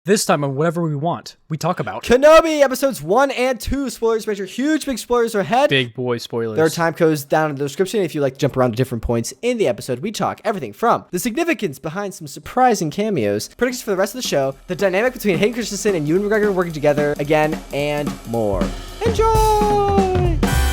This time on whatever we want, we talk about Kenobi episodes 1 and 2. Spoilers, major, huge, big spoilers are ahead. big boy spoilers. There are time codes down in the description if you like to jump around to different points in the episode. We talk everything from the significance behind some surprising cameos, predictions for the rest of the show, the dynamic between Hayden Christensen and Ewan McGregor working together again, and more. Enjoy!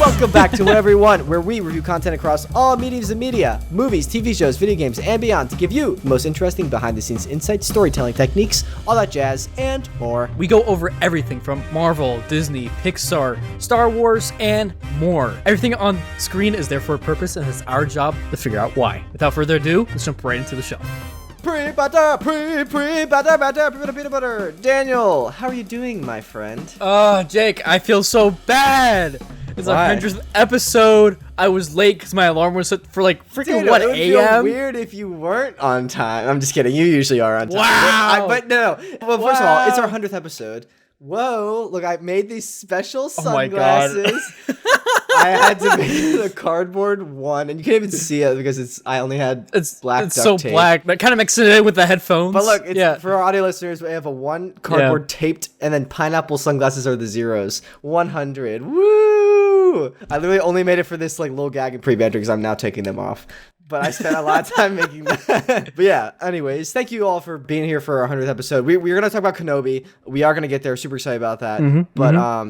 Welcome back to Whatever You Want, where we review content across all mediums of media, movies, TV shows, video games, and beyond to give you the most interesting behind-the-scenes insights, storytelling techniques, all that jazz, and more. We go over everything from Marvel, Disney, Pixar, Star Wars, and more. Everything on screen is there for a purpose, and it's our job to figure out why. Without further ado, let's jump right into the show. PreBanter, PreBanter, peanut butter. Daniel, how are you doing, my friend? Jake, I feel so bad. It's our 100th episode. I was late because my alarm was set for like freaking Dude, what, it would a.m.? feel weird if you weren't on time. I'm just kidding. You usually are on time. Wow. But no. Well, first of all, it's our 100th episode. Whoa, look, I made these special sunglasses. I had to make it a cardboard one, and you can't even see it because I only had black duct so tape. black, but kind of mixing it in with the headphones. But look, for our audio listeners, we have a one cardboard taped, and then pineapple sunglasses are the zeros. 100. Woo! I literally only made it for this like little gag in PreBanter because I'm now taking them off. But I spent a lot of time making that. But yeah, anyways, thank you all for being here for our 100th episode. We're going to talk about Kenobi. We are going to get there. Super excited about that.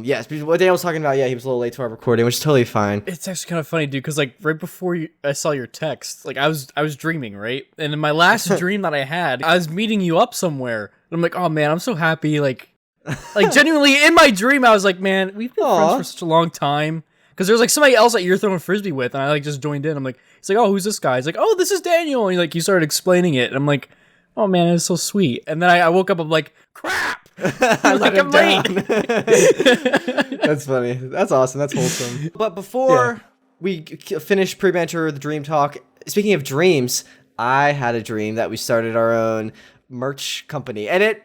Yes, what Daniel was talking about, he was a little late to our recording, which is totally fine. It's actually kind of funny, dude, because like right before I saw your text, like I was dreaming, right? And in my last dream that I had, I was meeting you up somewhere. And I'm like, oh man, I'm so happy. Like genuinely in my dream, I was like, man, we've been friends for such a long time. Because there's like somebody else that you're throwing frisbee with, and I like just joined in. I'm like, he's like, oh, who's this guy? He's like, oh, this is Daniel. And he started explaining it, and I'm like, oh man, it's so sweet. And then I woke up, I'm like, crap. I'm late. That's funny. That's awesome. That's wholesome. But before we finish PreBanter, the dream talk, speaking of dreams, I had a dream that we started our own merch company, and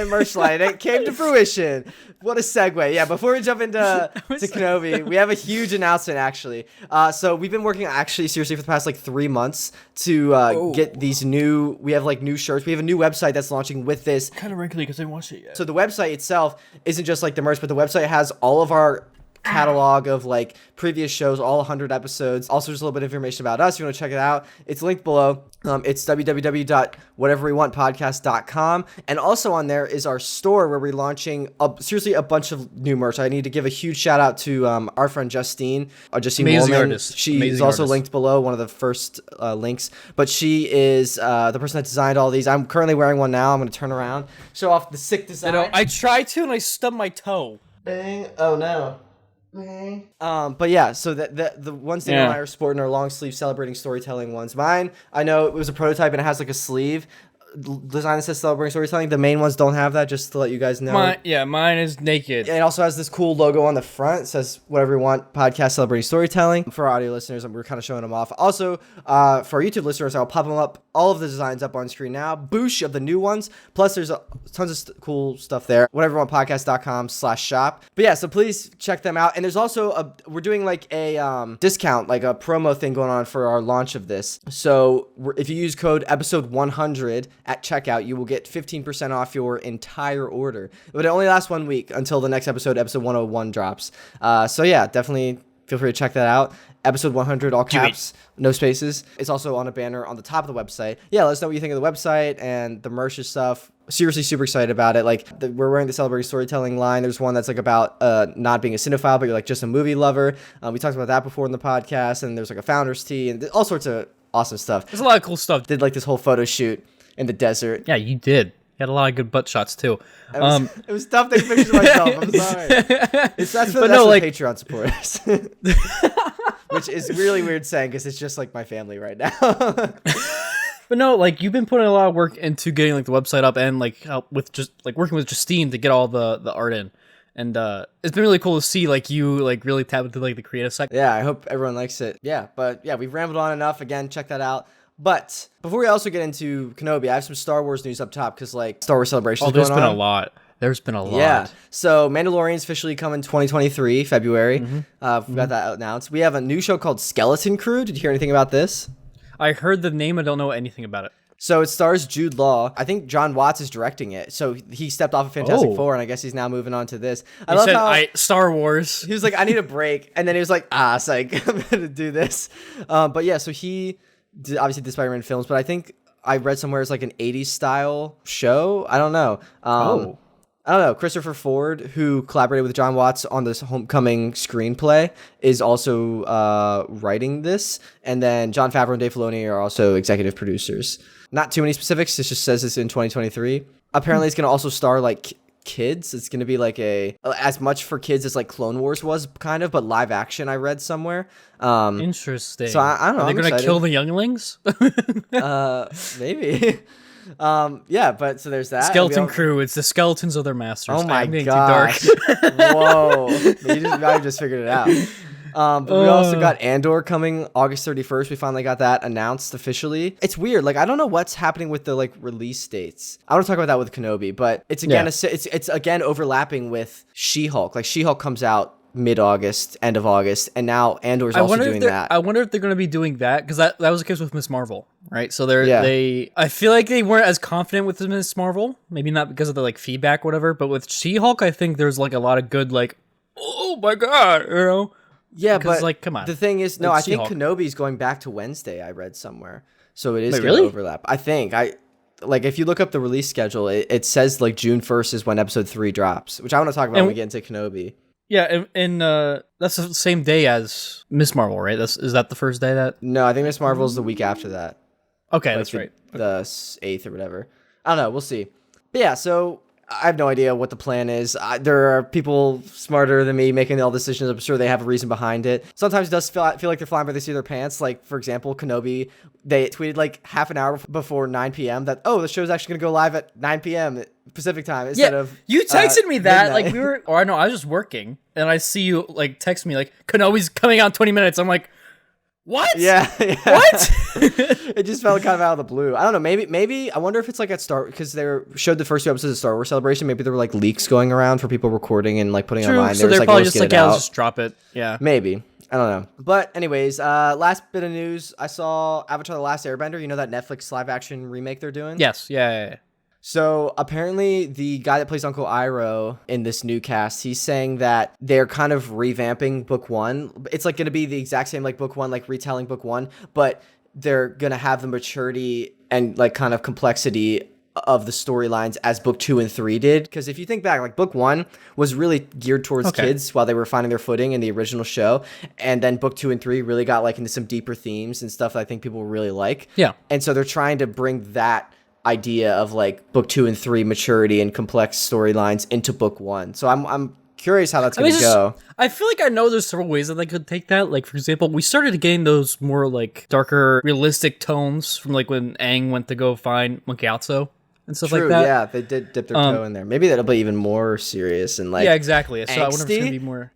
merch line. It came to fruition. What a segue. Yeah, before we jump into Kenobi, we have a huge announcement, actually. So we've been working seriously for the past 3 months to get these we have new shirts. We have a new website that's launching with this. Kind of wrinkly because I didn't watch it yet. So the website itself isn't just the merch, but the website has all of our catalog of previous shows, all 100 episodes. Also, just a little bit of information about us. If you want to check it out, it's linked below. It's www.whateverwewantpodcast.com. And also on there is our store where we're launching a bunch of new merch. I need to give a huge shout out to our friend Justine. Justine amazing Woolman. artist. She amazing is also artist. linked below, one of the first links. But she is the person that designed all these. I'm currently wearing one now. I'm going to turn around, show off the sick design. I tried to and I stubbed my toe. Bang. Oh no. But yeah, so the ones Daniel and I are sporting are long sleeve celebrating storytelling ones. Mine, I know it was a prototype and it has a sleeve design that says celebrating storytelling. The main ones don't have that, just to let you guys know. Mine is naked. It also has this cool logo on the front. It says Whatever You Want Podcast Celebrating Storytelling. For our audio listeners, we're kind of showing them off. Also, for our YouTube listeners, I'll pop them up, all of the designs up on screen now. Boosh of the new ones. Plus, there's tons of cool stuff there. whateveryonepodcast.com/shop. But yeah, so please check them out. And there's also we're doing a discount, a promo thing going on for our launch of this. So if you use code episode 100 at checkout, you will get 15% off your entire order. But it only lasts 1 week until the next episode 101 drops. So yeah, definitely feel free to check that out. Episode 100, all caps, no spaces. It's also on a banner on the top of the website. Yeah, let us know what you think of the website and the merch and stuff. Seriously, super excited about it. We're wearing the Celebrating Storytelling line. There's one that's about not being a cinephile, but you're just a movie lover. We talked about that before in the podcast, and there's a founder's tee and all sorts of awesome stuff. There's a lot of cool stuff. Did this whole photo shoot in the desert. Yeah, you did. You had a lot of good butt shots too. It was tough taking pictures of myself. I'm sorry. That's for Patreon supporters. Which is really weird saying because it's just my family right now. But no, you've been putting a lot of work into getting the website up and help with just working with Justine to get all the art in. And it's been really cool to see you really tap into the creative side. Yeah, I hope everyone likes it. Yeah, but yeah, we've rambled on enough. Again, check that out. But before we also get into Kenobi, I have some Star Wars news up top because Star Wars Celebrations going on. There's been a lot. There's been a lot. Yeah. So Mandalorian's officially coming 2023, February. We got that announced. We have a new show called Skeleton Crew. Did you hear anything about this? I heard the name. I don't know anything about it. So it stars Jude Law. I think John Watts is directing it. So he stepped off of Fantastic Four, and I guess he's now moving on to this. I love how Star Wars. he was like, I need a break. And then he was like, psych, I'm going to do this. But yeah, so he obviously did Spider-Man films, but I think I read somewhere it's like an 80s style show. I don't know. I don't know. Christopher Ford, who collaborated with John Watts on this Homecoming screenplay, is also writing this. And then Jon Favreau and Dave Filoni are also executive producers. Not too many specifics. It just says it's in 2023. Apparently, it's going to also star like kids. It's going to be like as much for kids as like Clone Wars was, kind of, but live action. I read somewhere. Interesting. So I don't know. Are they going to kill the younglings? Maybe. Yeah, but so there's that. Skeleton Crew. It's the skeletons of their masters. Oh my gosh! Whoa! I just figured it out. But we also got Andor coming August 31st. We finally got that announced officially. It's weird. Like, I don't know what's happening with the like release dates. I want to talk about that with Kenobi, but it's again it's again overlapping with She-Hulk. Like She-Hulk comes out mid-August, end of August, and now Andor's also doing that. I wonder if they're going to be doing that, because that was the case with Miss Marvel, right? So I feel like they weren't as confident with Miss Marvel, maybe not because of the like feedback or whatever, but with She-Hulk, I think there's like a lot of good like, oh my god, you know? Yeah, because, but like, come on. The thing is, no, I think Kenobi's going back to Wednesday. I read somewhere, so it is going to overlap. I think like if you look up the release schedule, it says like June 1st is when episode 3 drops, which I want to talk about when we get into Kenobi. Yeah, and that's the same day as Miss Marvel, right? Is that the first day that? No, I think Miss Marvel is the week after that. Okay, like that's right. The 8th or whatever. I don't know. We'll see. But yeah, so I have no idea what the plan is. There are people smarter than me making all decisions. I'm sure they have a reason behind it. Sometimes it does feel like they're flying by the seat of their pants. Like, for example, Kenobi, they tweeted like half an hour before 9 p.m. that, the show's actually going to go live at 9 p.m. Pacific time instead of you texted me that midnight. Like I was just working and I see you like text me like Kenobi's coming out in 20 minutes. I'm like, what? Yeah. What? It just felt kind of out of the blue. I don't know. Maybe I wonder if it's like at Star, because they showed the first 2 episodes of Star Wars Celebration. Maybe there were like leaks going around for people recording and like putting it online. So they're probably just like, let's just drop it. Yeah. Maybe. I don't know. But anyways, last bit of news. I saw Avatar: The Last Airbender. You know that Netflix live action remake they're doing? Yes. Yeah. So apparently the guy that plays Uncle Iroh in this new cast, he's saying that they're kind of revamping book 1. It's like going to be the exact same like book 1, like retelling book 1, but they're going to have the maturity and like kind of complexity of the storylines as book 2 and 3 did. Because if you think back, like book 1 was really geared towards kids while they were finding their footing in the original show. And then book 2 and 3 really got like into some deeper themes and stuff that I think people really like. Yeah. And so they're trying to bring that idea of like book 2 and 3 maturity and complex storylines into book 1. So I'm curious how that's going to go. I feel like I know there's several ways that they could take that. Like, for example, we started getting those more like darker, realistic tones from like when Aang went to go find Monkey Atso and stuff like that. Yeah, they did dip their toe in there. Maybe that'll be even more serious and like exactly. So angsty? I wonder if it's gonna be more.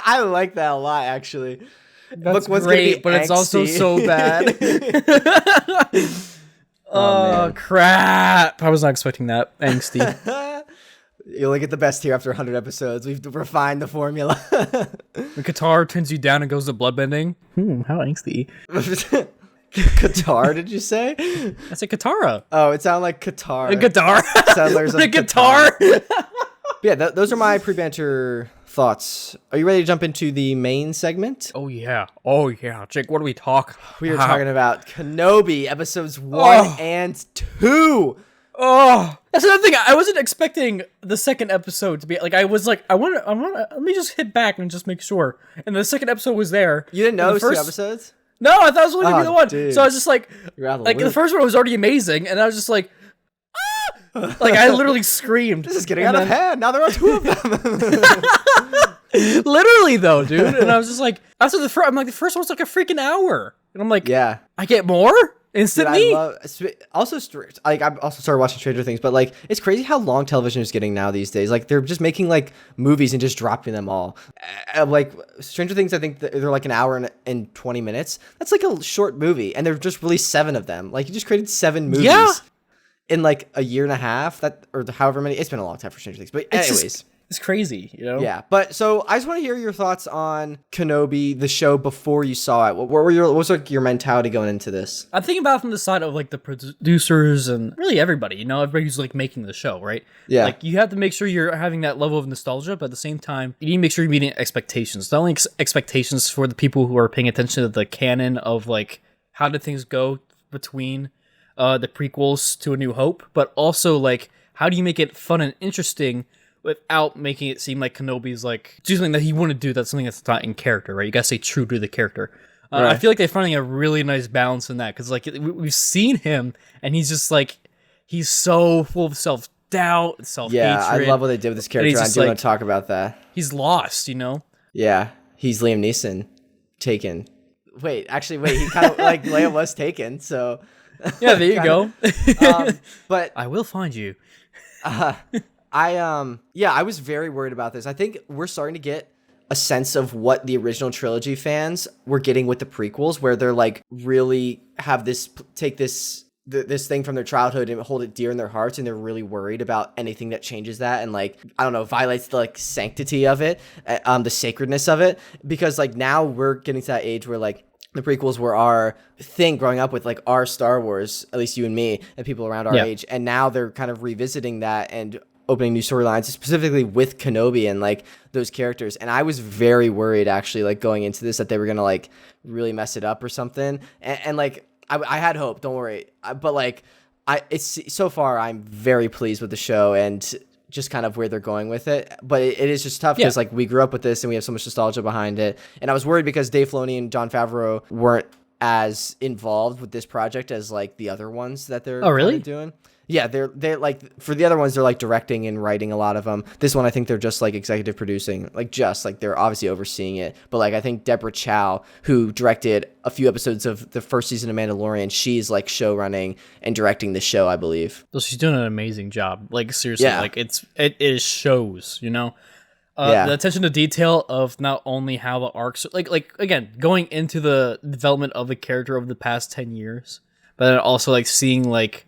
I like that a lot, actually. That's great, but it's also so bad. Oh crap! I was not expecting that. Angsty. You only get the best here after 100 episodes. We've refined the formula. The Qatar turns you down and goes to bloodbending. How angsty. Qatar, did you say? I said Katara. Oh, it sounded like Qatar. A guitar. Settlers of a guitar. Yeah, those are my pre-banter thoughts. Are you ready to jump into the main segment? Oh yeah, Jake. What do we talk? We are talking about Kenobi episodes 1 and 2. Oh, that's another thing. I wasn't expecting the second episode to be like. I was like, I want to. Let me just hit back and just make sure. And the second episode was there. You didn't know it was 2 episodes? No, I thought it was only gonna be the one. Dude. So I was just like the first one was already amazing, and I was just like, ah! Like I literally screamed. This is getting out of hand. Now there are 2 of them. Literally though, dude. And I was just like, after the first, I'm like, the first one's like a freaking hour, and I'm like, yeah, I get more instantly. Dude, I also started watching Stranger Things, but like, it's crazy how long television is getting now these days. Like, they're just making like movies and just dropping them all. Like Stranger Things, I think they're like an hour and 20 minutes. That's like a short movie, and they've just released 7 of them. Like, you just created 7 movies in like a year and a half, or however many. It's been a long time for Stranger Things, but anyways. It's crazy, you know? Yeah, but so I just want to hear your thoughts on Kenobi, the show, before you saw it. What was like your mentality going into this? I'm thinking about it from the side of like the producers and really everybody, you know, everybody who's like making the show, right? Yeah. Like you have to make sure you're having that level of nostalgia, but at the same time, you need to make sure you're meeting expectations. Not only expectations for the people who are paying attention to the canon of like how did things go between the prequels to A New Hope, but also like how do you make it fun and interesting without making it seem like Kenobi's like do something that he wouldn't do. That's something that's not in character, right? You gotta stay true to the character. Right. I feel like they're finding a really nice balance in that because like we've seen him and he's just like he's so full of self-doubt and self-hatred. Yeah, I love what they did with this character. I do want to talk about that. He's lost, you know? Yeah, he's Liam Neeson taken. Wait, he kind of like Leia was taken, so yeah, there you go. But I will find you. I was very worried about this. I think we're starting to get a sense of what the original trilogy fans were getting with the prequels, where they're like really have this take this thing from their childhood and hold it dear in their hearts, and they're really worried about anything that changes that and like I don't know, violates the like sanctity of it, the sacredness of it, because like now we're getting to that age where like the prequels were our thing growing up with, like our Star Wars, at least you and me and people around our age, and now they're kind of revisiting that and opening new storylines, specifically with Kenobi and like those characters. And I was very worried actually, like going into this, that they were gonna like really mess it up or something. And like I had hope, don't worry. But like it's so far I'm very pleased with the show and just kind of where they're going with it. But it is just tough because like we grew up with this and we have so much nostalgia behind it. And I was worried because Dave Filoni and Jon Favreau weren't as involved with this project as like the other ones that they're kind of doing. Yeah, they're like, for the other ones, they're like directing and writing a lot of them. This one, I think they're just like executive producing, like they're obviously overseeing it. But like, I think Deborah Chow, who directed a few episodes of the first season of Mandalorian, she's like show running and directing the show, I believe. So she's doing an amazing job. Like seriously, like it shows, you know, the attention to detail of not only how the arcs, like again, going into the development of the character over the past 10 years, but then also like seeing like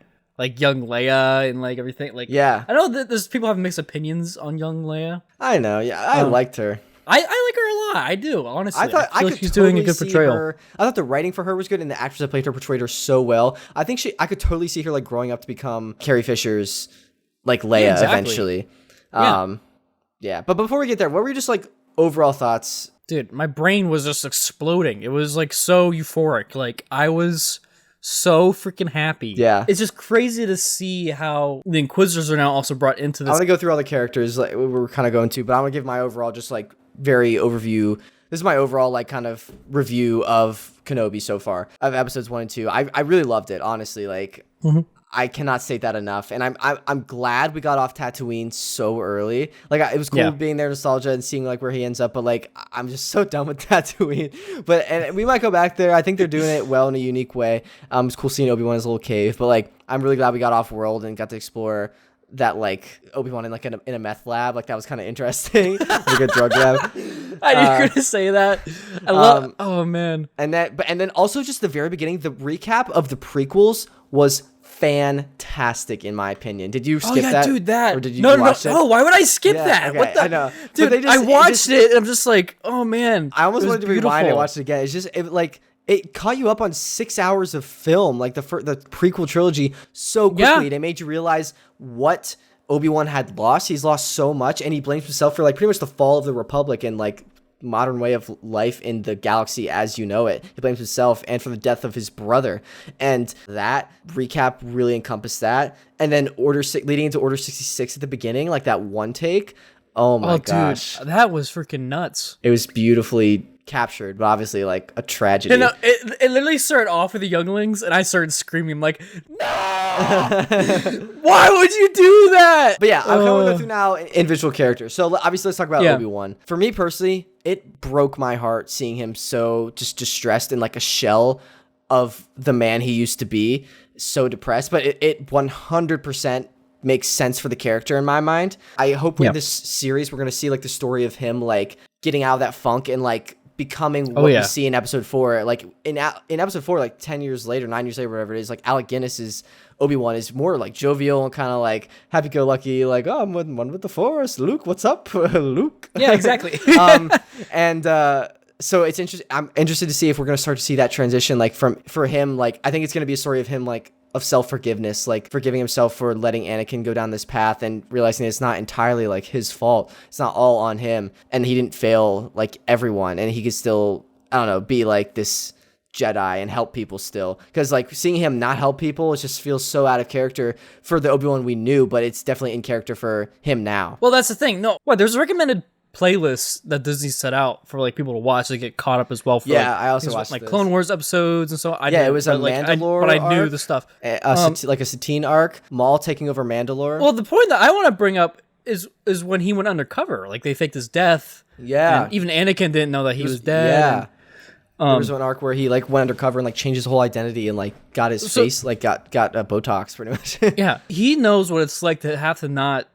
young Leia and like everything. Like, I know that there's people have mixed opinions on young Leia. I know. Yeah. I liked her. I like her a lot. I do, honestly. I thought I feel like she's doing a good portrayal. I thought the writing for her was good, and the actress that played her portrayed her so well. I think I could totally see her like growing up to become Carrie Fisher's like Leia eventually. Yeah. But before we get there, what were your just like overall thoughts? Dude, my brain was just exploding. It was like so euphoric. Like I was so freaking happy. Yeah. It's just crazy to see how the Inquisitors are now also brought into this. I want to go through all the characters like we're kind of going to, but I'm going to give my overall just like very overview. This is my overall like kind of review of Kenobi so far, of episodes 1 and 2. I really loved it, honestly. Like I cannot state that enough, and I'm glad we got off Tatooine so early. Like it was cool being there, nostalgia, and seeing like where he ends up. But like I'm just so done with Tatooine. And we might go back there. I think they're doing it well in a unique way. It's cool seeing Obi-Wan in his little cave. But like I'm really glad we got off world and got to explore that like Obi-Wan in like in a meth lab. Like that was kind of interesting, like a drug lab. I knew you were gonna say that. I love. Oh man. And then also just the very beginning, the recap of the prequels was fantastic in my opinion. Did you skip that? Dude, that. Or did you watch it? Oh, why would I skip that? Okay, what the? I know. Dude, I watched it and I'm just like, oh man. I almost wanted to rewind and watch it again. It's just it caught you up on 6 hours of film, like the prequel trilogy so quickly. They made you realize what Obi-Wan had lost. He's lost so much, and he blames himself for like pretty much the fall of the Republic and like modern way of life in the galaxy as you know it. He blames himself and for the death of his brother, and that recap really encompassed that. And then leading into Order 66 at the beginning, like that one take. Oh my gosh, dude, that was freaking nuts. It was beautifully captured, but obviously like a tragedy. No, it literally started off with the younglings, and I started screaming like, "No! Why would you do that?" But yeah, I'm kind of go through now individual characters. So obviously, let's talk about Obi-Wan. For me personally, it broke my heart seeing him so just distressed and like a shell of the man he used to be, so depressed. But it 100% makes sense for the character in my mind. I hope with this series we're gonna see like the story of him like getting out of that funk and like becoming what we see in episode 4. Like in episode 4, like 10 years later, 9 years later, whatever it is, like Alec Guinness's Obi-Wan is more like jovial and kind of like happy-go-lucky, like, oh, I'm one with the Force. Luke, what's up? Luke. Yeah, exactly. So it's interesting. I'm interested to see if we're going to start to see that transition, like for him. Like, I think it's going to be a story of him, like, of self-forgiveness, like forgiving himself for letting Anakin go down this path and realizing it's not entirely like his fault. It's not all on him, and he didn't fail like everyone, and he could still, I don't know, be like this Jedi and help people still. Because like seeing him not help people, it just feels so out of character for the Obi-Wan we knew, but it's definitely in character for him now. Well, that's the thing. No, there's a recommended playlist that Disney set out for like people to watch to get caught up as well. For, I also watched like this. Clone Wars episodes and so on. It was a Mandalore but I knew arc, the stuff. Like a Satine arc, Maul taking over Mandalore. Well, the point that I want to bring up is when he went undercover. Like they faked his death. Yeah, and even Anakin didn't know that he was dead. Yeah. There was one arc where he like went undercover and like changed his whole identity and like got his face like got Botox pretty much. Yeah, he knows what it's like to have to not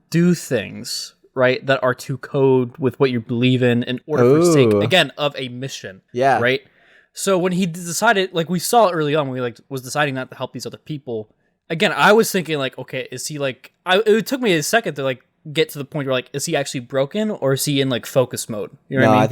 do things, right, that are to code with what you believe in order for the sake, again, of a mission. Yeah. Right? So when he decided, like we saw early on when he like was deciding not to help these other people, again, I was thinking like, okay, is he like, it took me a second to like get to the point where like, is he actually broken or is he in like focus mode? You know what I mean?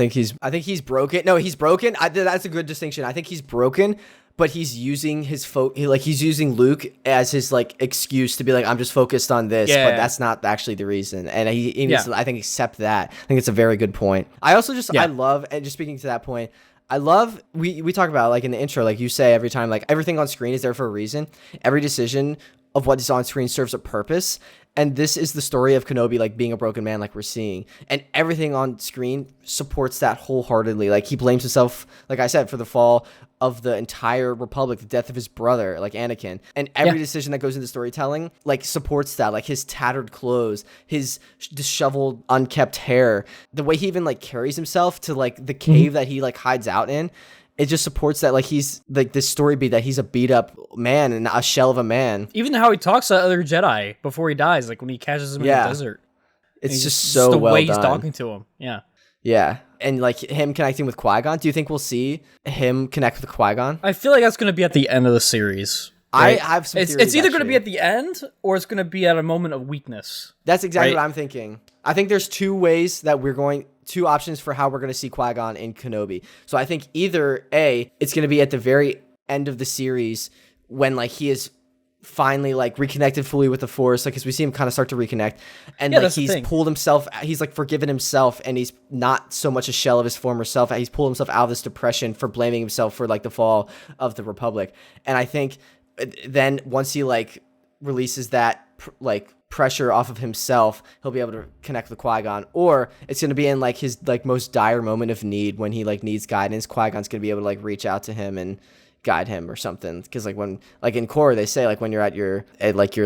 I think he's broken. No, he's broken. That's a good distinction. I think he's broken, but he's using his he's using Luke as his like excuse to be like, I'm just focused on this, but that's not actually the reason. And he needs to, I think, accept that. I think it's a very good point. I also just I love, and just speaking to that point, I love, we talk about like in the intro, like you say every time, like everything on screen is there for a reason. Every decision of what is on screen serves a purpose. And this is the story of Kenobi, like being a broken man, like we're seeing, and everything on screen supports that wholeheartedly. Like he blames himself, like I said, for the fall of the entire Republic, the death of his brother, like Anakin, and every decision that goes into storytelling, like supports that. Like his tattered clothes, his disheveled, unkept hair, the way he even like carries himself to like the cave that he like hides out in. It just supports that, like, he's, like, this story beat that he's a beat-up man and a shell of a man. Even how he talks to other Jedi before he dies, like, when he catches him in the desert. It's just so well done. The way he's talking to him, Yeah, and, like, him connecting with Qui-Gon. Do you think we'll see him connect with Qui-Gon? I feel like that's going to be at the end of the series. Right? I have some theories, It's either going to be at the end, or it's going to be at a moment of weakness. That's exactly what I'm thinking. I think there's two options for how we're going to see Qui-Gon in Kenobi. So I think either A, it's going to be at the very end of the series when like he is finally like reconnected fully with the Force, like, because we see him kind of start to reconnect, and like he's pulled himself, he's like forgiven himself, and he's not so much a shell of his former self. He's pulled himself out of this depression for blaming himself for like the fall of the Republic. And I think then once he like releases that like pressure off of himself, he'll be able to connect with Qui-Gon. Or it's going to be in like his like most dire moment of need, when he like needs guidance. Qui-Gon's going to be able to like reach out to him and guide him or something. Because like when like in Korra they say like when you're at your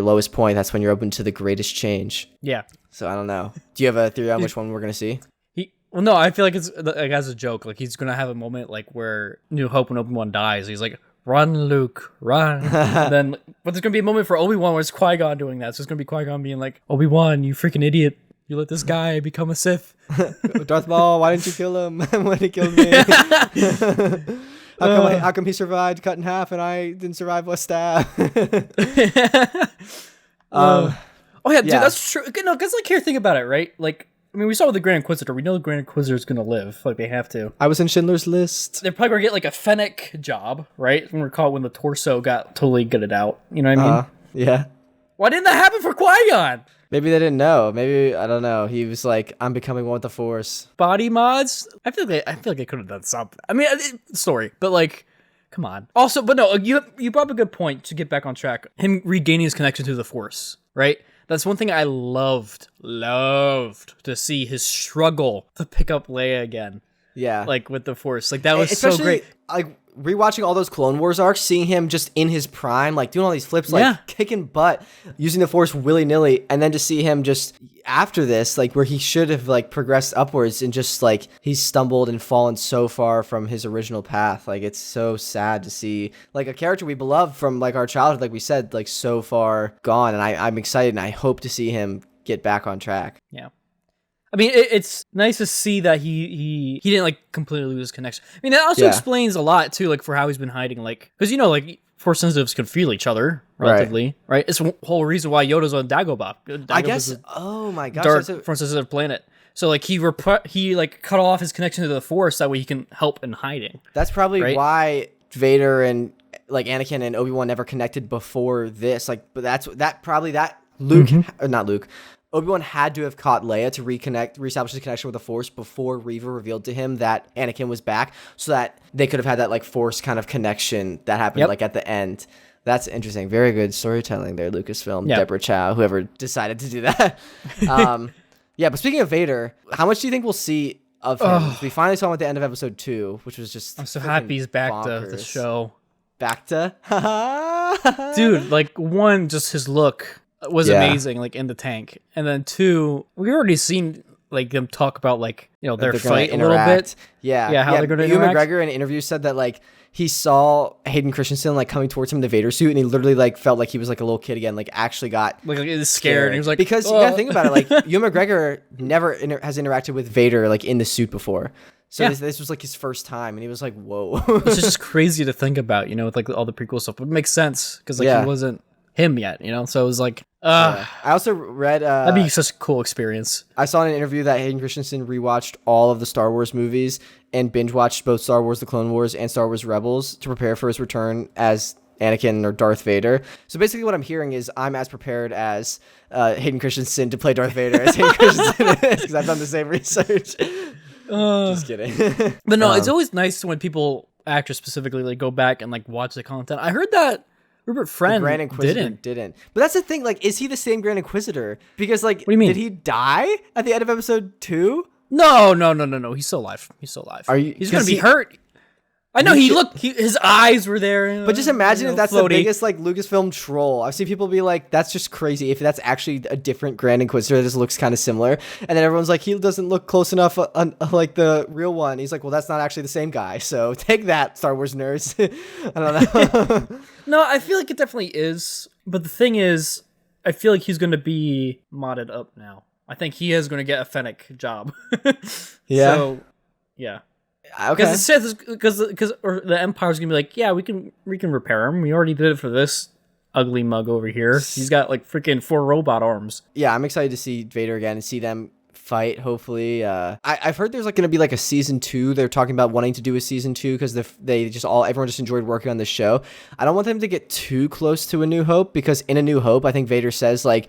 lowest point, that's when you're open to the greatest change. Yeah. So I don't know. Do you have a theory on which one we're going to see? Well, no, I feel like it's like as a joke, like he's going to have a moment like where New Hope, when Obi-Wan dies, he's like, run, Luke, run. But there's going to be a moment for Obi-Wan where it's Qui-Gon doing that. So it's going to be Qui-Gon being like, Obi-Wan, you freaking idiot. You let this guy become a Sith. Darth Maul, why didn't you kill him when he killed me? How come he survived cut in half and I didn't survive a stab? Dude, that's true. No, because like, here, think about it, right? Like, I mean, we saw with the Grand Inquisitor. We know the Grand Inquisitor is going to live. Like, they have to. I was in Schindler's List. They're probably going to get, like, a Fennec job, right? When recall when the torso got totally gutted out. You know what I mean? Yeah. Why didn't that happen for Qui-Gon? Maybe they didn't know. Maybe, I don't know. He was like, I'm becoming one with the Force. Body mods? I feel like they could have done something. I mean, story. But, like, come on. Also, but no, you brought up a good point to get back on track. Him regaining his connection to the Force, right? That's one thing I loved to see, his struggle to pick up Leia again. Yeah. Like with the Force. Like that was so great. Like rewatching all those Clone Wars arcs, seeing him just in his prime, like doing all these flips, like kicking butt, using the Force willy-nilly, and then to see him just after this, like where he should have like progressed upwards and just like he's stumbled and fallen so far from his original path. Like it's so sad to see like a character we beloved from like our childhood, like we said, like so far gone. And I'm excited and I hope to see him get back on track. Yeah. I mean, it's nice to see that he didn't like completely lose his connection. I mean, that also explains a lot too, like for how he's been hiding, like because like Force sensitives can feel each other relatively, right? It's the whole reason why Yoda's on Dagobah. I guess. Oh my gosh, dark Force sensitive planet. So like he like cut off his connection to the Force that way he can help in hiding. That's probably why Vader and like Anakin and Obi-Wan never connected before this. Like, but Luke, or not Luke. Obi-Wan had to have caught Leia to reestablish his connection with the Force before Reva revealed to him that Anakin was back, so that they could have had that like Force kind of connection that happened like at the end. That's interesting. Very good storytelling there, Lucasfilm, Deborah Chow, whoever decided to do that. Yeah, but speaking of Vader, how much do you think we'll see of him? We finally saw him at the end of episode 2, which was just I'm so happy he's back to the show. Back to? Dude, like one, just his look was amazing, like in the tank, and then 2, we already seen like them talk about like their fight a little bit. How they're going to interact. Ewan McGregor in an interview said that like he saw Hayden Christensen like coming towards him in the Vader suit, and he literally like felt like he was like a little kid again, like actually got like he was scared. And he was like, because you gotta think about it, like Ewan McGregor never has interacted with Vader like in the suit before. So this was like his first time, and he was like, "Whoa!" It's just crazy to think about, with like all the prequel stuff. It makes sense because like he wasn't him yet, So it was like, I also read that'd be such a cool experience. I saw in an interview that Hayden Christensen rewatched all of the Star Wars movies and binge watched both Star Wars: The Clone Wars and Star Wars Rebels to prepare for his return as Anakin or Darth Vader. So basically, what I'm hearing is I'm as prepared as Hayden Christensen to play Darth Vader as Hayden Christensen is, because I've done the same research. Just kidding. But no, it's always nice when people, actors specifically, like go back and like watch the content. I heard that Rupert Friend Grand Inquisitor didn't. But that's the thing, like, is he the same Grand Inquisitor? Because like, what do you mean? Did he die at the end of episode 2? No. He's still alive. He's gonna be hurt. I know his eyes were there. But just imagine if that's floaty. The biggest like Lucasfilm troll. I've seen people be like, that's just crazy if that's actually a different Grand Inquisitor that just looks kind of similar. And then everyone's like, he doesn't look close enough like the real one. He's like, well, that's not actually the same guy. So take that, Star Wars nerds. I don't know. No, I feel like it definitely is. But the thing is, I feel like he's going to be modded up now. I think he is going to get a Fennec job. Yeah. So, yeah. Okay. Because the Empire's gonna be like, yeah, we can repair him. We already did it for this ugly mug over here. He's got like freaking 4 robot arms. Yeah, I'm excited to see Vader again and see them fight. Hopefully, I've heard there's like gonna be like a season 2. They're talking about wanting to do a season 2 because everyone just enjoyed working on this show. I don't want them to get too close to A New Hope, because in A New Hope, I think Vader says like,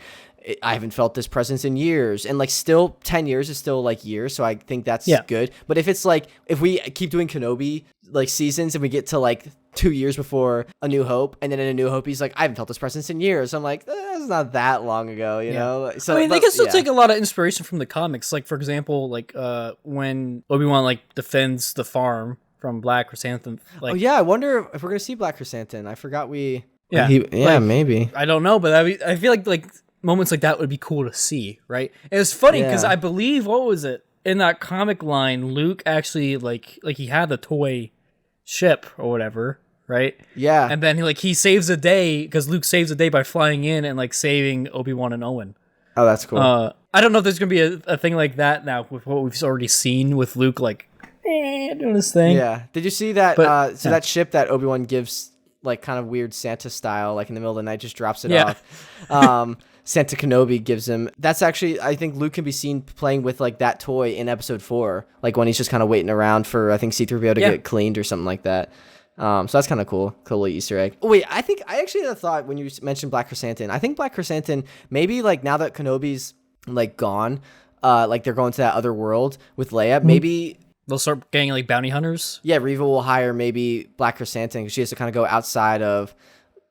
I haven't felt this presence in years, and like still 10 years is still like years, so I think that's good. But if it's like, if we keep doing Kenobi like seasons and we get to like 2 years before A New Hope, and then in A New Hope he's like, I haven't felt this presence in years, I'm like, that's not that long ago, you know. So I mean, they can still take a lot of inspiration from the comics, like for example, like when Obi-Wan like defends the farm from Black Chrysanthemum. Like, I wonder if we're gonna see Black Chrysanthemum. I forgot we. Like, maybe. I don't know, but I feel like moments like that would be cool to see, right? And it's funny because I believe, what was it, in that comic line, Luke actually like he had the toy ship or whatever, right? Yeah. And then he saves a day, because Luke saves a day by flying in and like saving Obi-Wan and Owen. Oh, that's cool. I don't know if there's gonna be a thing like that now with what we've already seen with Luke like doing this thing. Yeah. Did you see that? That ship that Obi-Wan gives, like kind of weird Santa style, like in the middle of the night, just drops it off. Santa Kenobi gives him. That's actually, I think Luke can be seen playing with like that toy in episode 4, like when he's just kind of waiting around for, I think, C-3PO to get cleaned or something like that. So that's kind of cool little Easter egg. Oh wait, I actually had a thought when you mentioned Black Chrysanthemum. I think Black Chrysanthemum, maybe like now that Kenobi's like gone, like they're going to that other world with Leia, maybe they'll start getting like bounty hunters. Yeah, Reva will hire maybe Black Chrysanthemum, because she has to kind of go outside of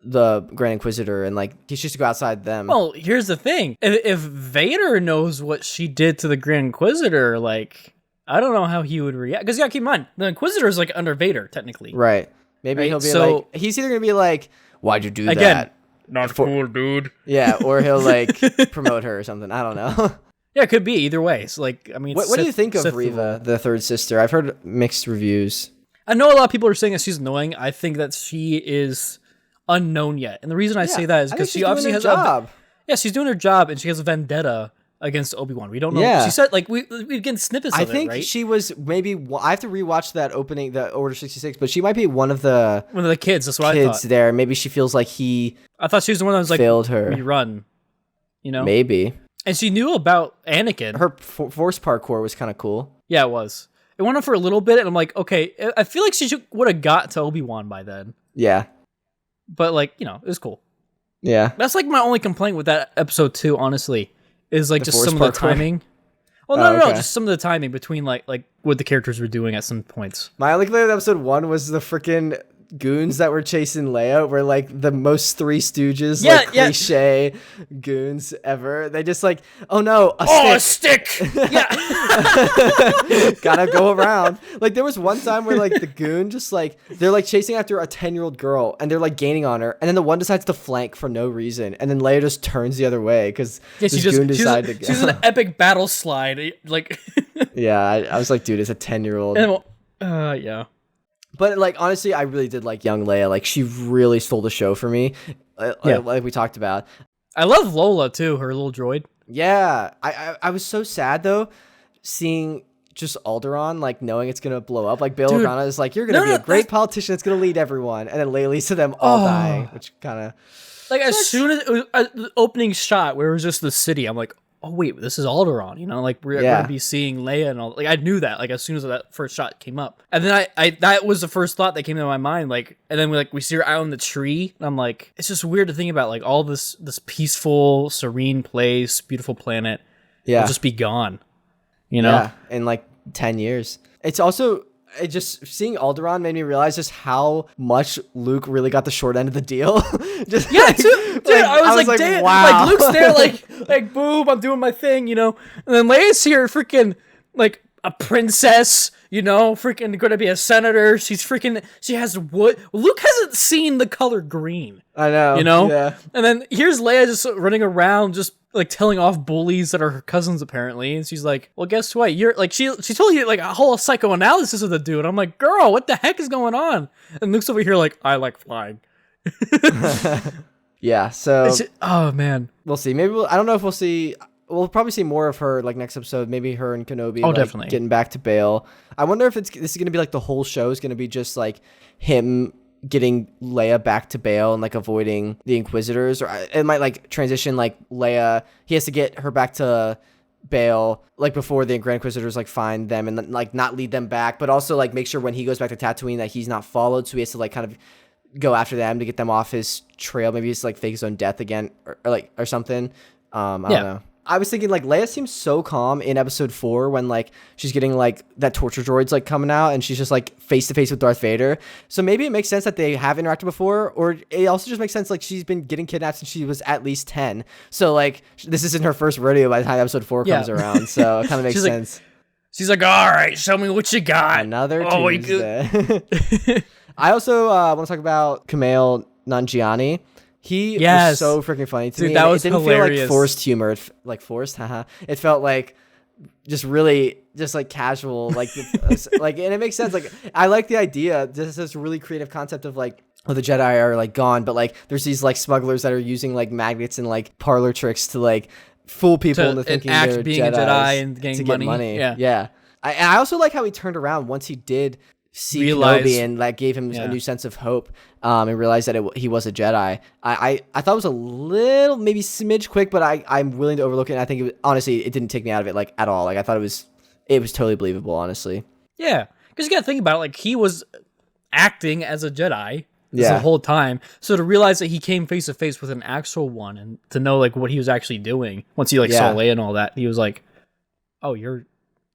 the Grand Inquisitor, and like she has to go outside them. Well, here's the thing: if Vader knows what she did to the Grand Inquisitor, like I don't know how he would react. Because you gotta keep in mind, the Inquisitor is like under Vader technically, right? Maybe he'll be like, he's either gonna be like, "Why'd you do that?" Not cool, dude. Yeah, or he'll like promote her or something. I don't know. Yeah, it could be either way. So like, I mean, what do you think of Reva, the third sister? I've heard mixed reviews. I know a lot of people are saying that she's annoying. I think that she is unknown yet, and the reason I say that is because she obviously has a job. Yeah, she's doing her job, and she has a vendetta against Obi-Wan. We don't know. Yeah. She said like we get snippets I of it, think right? she was maybe. I have to rewatch that opening, the Order 66, but she might be one of the kids. That's what I kids thought. there. Maybe she feels like he I thought she was the one that was like failed her. rerun. You know, Maybe and she knew about Anakin. her force parkour was kind of cool. Yeah, it was. It went on for a little bit, and I'm like, okay, I feel like she would have got to Obi-Wan by then. Yeah, But like, you know, it was cool. yeah. That's like my only complaint with that episode 2, honestly, is like The just force some of the parkour? timing. Well, Oh, no, okay. just some of the timing between like what the characters were doing at some points. My only complaint with episode 1 was the freaking goons that were chasing Leia were like the most Three Stooges, like cliche goons ever. They just like, oh no, A stick! Yeah. Gotta go around. Like there was one time where like the goon just like they're like chasing after a 10-year-old girl and they're like gaining on her, and then the one decides to flank for no reason, and then Leia just turns the other way because this goon decided to go. She's an epic battle slide, like. Yeah, I was like, dude, it's a 10-year-old. Yeah. But like honestly, I really did like young Leia. Like she really stole the show for me. Like we talked about. I love Lola too, her little droid. Yeah, I was so sad though, seeing just Alderaan like knowing it's gonna blow up. Like Bail Organa is like, you're gonna be a great politician that's gonna lead everyone, and then leads to them all dying, which kind of like as soon as it was the opening shot where it was just the city, I'm like, oh wait, this is Alderaan, you know, like we're gonna be seeing Leia and all. Like I knew that, like as soon as that first shot came up, and then I that was the first thought that came to my mind. Like, and then we see her out on the tree, and I'm like, it's just weird to think about, like all this peaceful, serene place, beautiful planet, will just be gone, you know? Yeah, in like 10 years. It's also. Just seeing Alderaan made me realize just how much Luke really got the short end of the deal. Just dude, I was like, damn, wow. like Luke's there, like boom, I'm doing my thing, you know, and then Leia's here, freaking like a princess, you know, freaking going to be a senator. She has wood. Luke hasn't seen the color green. I know, you know, yeah. And then here's Leia just running around, just like telling off bullies that are her cousins apparently, and she's like, well, guess what, you're like, she told you like a whole psychoanalysis of the dude. I'm like, girl, what the heck is going on? And Luke's over here like, I like flying. Yeah, so oh man, we'll see. Maybe I don't know if we'll see. We'll probably see more of her like next episode. Maybe her and Kenobi. Oh, like, definitely getting back to Bail. I wonder if this is gonna be like the whole show is gonna be just like him getting Leia back to Bail and like avoiding the Inquisitors, or it might like transition like Leia. He has to get her back to Bail like before the Grand Inquisitors like find them and like not lead them back, but also like make sure when he goes back to Tatooine that he's not followed. So he has to like kind of go after them to get them off his trail. Maybe he's like fake his own death again or something. I don't know. I was thinking like Leia seems so calm in episode 4 when like she's getting like that torture droid's like coming out and she's just like face to face with Darth Vader. So maybe it makes sense that they have interacted before, or it also just makes sense like she's been getting kidnapped since she was at least 10. So like this isn't her first rodeo by the time episode 4 comes around. So it kind of makes sense. She's like, all right, show me what you got. Another Tuesday. I also want to talk about Kumail Nanjiani. He was so freaking funny to me. That was it didn't hilarious. feel like forced humor. Like forced, haha. It felt like just really just like casual, like like, and it makes sense. Like I like the idea. This is a really creative concept of like, oh, the Jedi are like gone, but like there's these like smugglers that are using like magnets and like parlor tricks to like fool people into thinking they're being Jedis a Jedi and getting to get money. Yeah. I also like how he turned around once he did see Kenobi and like gave him a new sense of hope, and realized that he was a Jedi. I thought it was a little maybe smidge quick, but I'm willing to overlook it. And I think honestly it didn't take me out of it like at all. Like I thought it was totally believable, honestly. Yeah, because you gotta think about it. Like he was acting as a Jedi the whole time, so to realize that he came face to face with an actual one, and to know like what he was actually doing once he like saw Leia and all that, he was like, "Oh, you're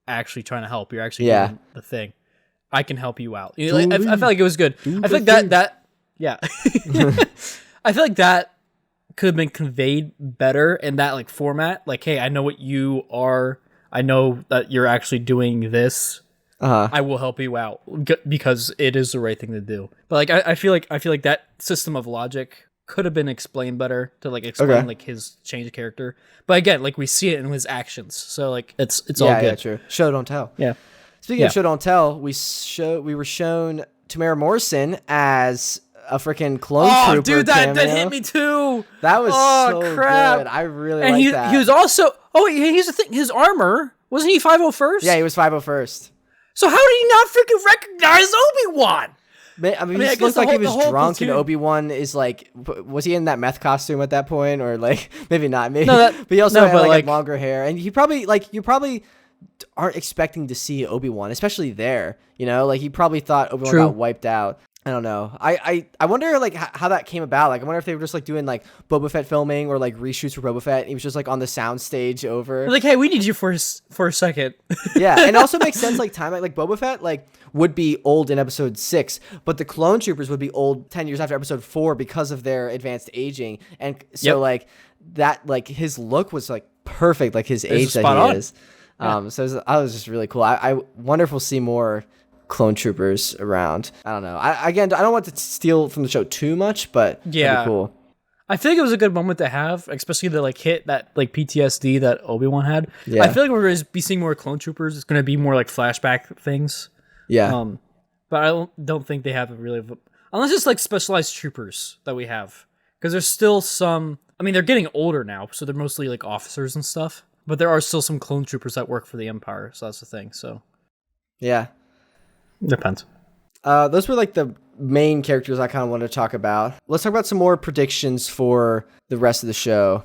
actually trying to help. You're actually doing the thing. I can help you out." You know, like, I felt like it was good. I feel like that I feel like that could have been conveyed better in that like format. Like, hey, I know what you are. I know that you're actually doing this. I will help you out because it is the right thing to do. But like, I feel like that system of logic could have been explained better to like explain like his change of character. But again, like we see it in his actions, so like it's all good. Yeah, true. Show don't tell. Yeah. Speaking of show don't tell, we were shown Tamara Morrison as a freaking clone trooper dude, that cameo. hit me too. That was so crap. good. I really and like that. He was also. Oh, here's the thing. His armor wasn't he 501st? Yeah, he was 501st. So how did he not freaking recognize Obi-Wan? I mean, he looked like he was drunk, and Obi-Wan is like, was he in that meth costume at that point, or like maybe not? Maybe, but he also had like longer hair, and he probably you probably aren't expecting to see Obi-Wan, especially there. You know, like he probably thought Obi-Wan got wiped out. I don't know. I wonder like how that came about. Like I wonder if they were just like doing like Boba Fett filming or like reshoots for Boba Fett. He was just like on the sound stage over. They're like, hey, we need you for a second. Yeah, and it also makes sense like time like Boba Fett like would be old in episode 6, but the clone troopers would be old 10 years after episode 4 because of their advanced aging. And so like that like his look was like perfect, like his age that he is. So that was just really cool. I wonder if we'll see more clone troopers around. I don't know. I don't want to steal from the show too much, but that'd be cool. I feel like it was a good moment to have, especially the like hit that like PTSD that Obi-Wan had. Yeah. I feel like we're going to be seeing more clone troopers. It's going to be more like flashback things. Yeah. But I don't think they have unless it's like specialized troopers that we have, because there's still some. I mean, they're getting older now, so they're mostly like officers and stuff. But there are still some clone troopers that work for the Empire, so that's the thing. So yeah. Depends. Those were like the main characters I kind of wanted to talk about. Let's talk about some more predictions for the rest of the show.